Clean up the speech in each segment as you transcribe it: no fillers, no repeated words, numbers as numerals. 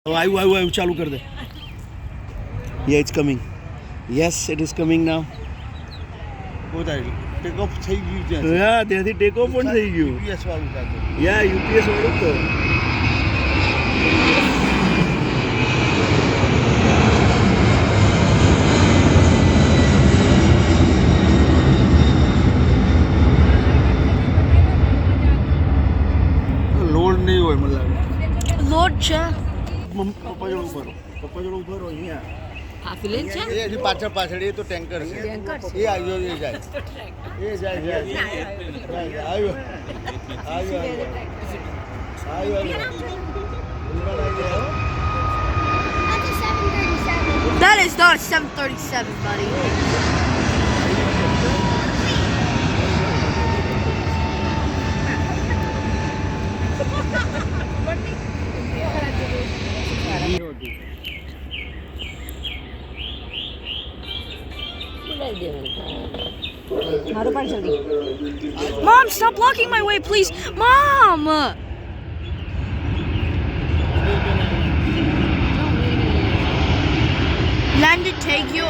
आयु चालू कर दे. Yeah, it's coming. Yes, it is coming now. Take off થઈ ગયું છે. હા, ત્યાંથી ટેક ઓફ પણ થઈ ગયું. યુપીએસ વાળું કાઢો. Yeah, UPS વાળું તો. લોડ નહીં હોય મને લાગે. લોડ છે. પપ્પા જોડે ઉભો રહો. પપ્પા જોડે ઉભો રહો અહીંયા. હાફિલેન છે. એ હજી પાછળ એ તો ટેન્કર છે. એ આવ્યો એ જાય. એ જાય. આવ્યો. That is not a 737, buddy. Mom, stop blocking my way, please. Mom! Landed, take you.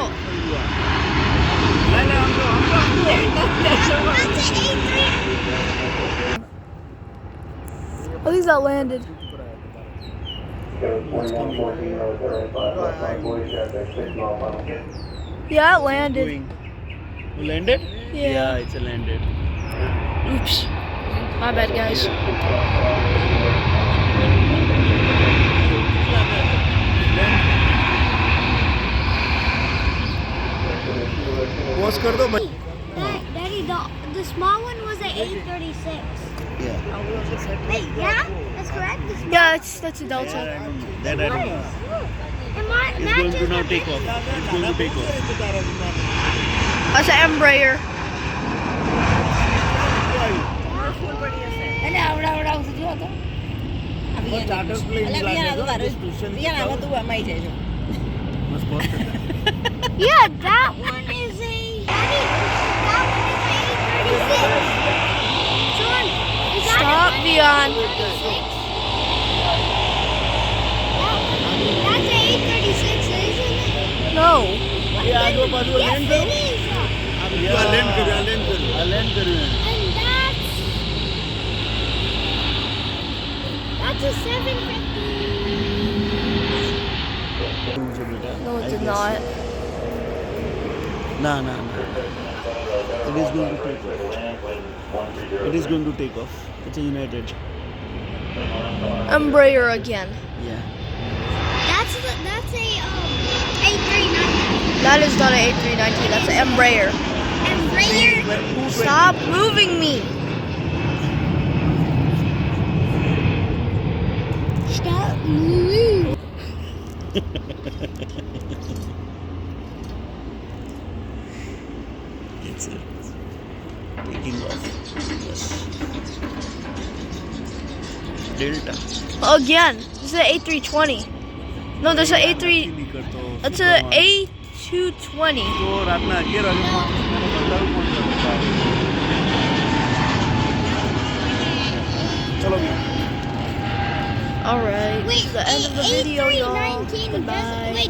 At least that landed. Yeah, it landed. Landed? Yeah. Yeah, it's a landed. Oops. My bad, guys. Pause कर दो भाई. Daddy, the small one was an 836. Yeah. Wait, yeah? That's correct? The small Yeah, that's a Delta. That I don't know. And It's going to now take off. It's going to take off. That's an Embraer. Starter plane લાગે તો station બસ પહોંચ કરતા. Yeah, that one is a. Daddy, that one is an 836. John, is that Stop, Dion. That's an 836, isn't it? No. એ આગળ પાછું Yes, land it કર્યું. is. આ land કર્યું. And that's a 750. No, it did not. No. It is going to take off. It is going to take off. It's a United. Embraer again. Yeah. That's a 839. That is not an A319. That's an Embraer. Embraer. Stop moving me. Stop moving. It's taking off. Yes. Delta. Again. This is an A320. No, there's an A3. That's an A220. તો રાતના 11 વાગે ચલો ભી. Alright. Wait, The end of the video, y'all. A319 Goodbye. doesn't. Wait.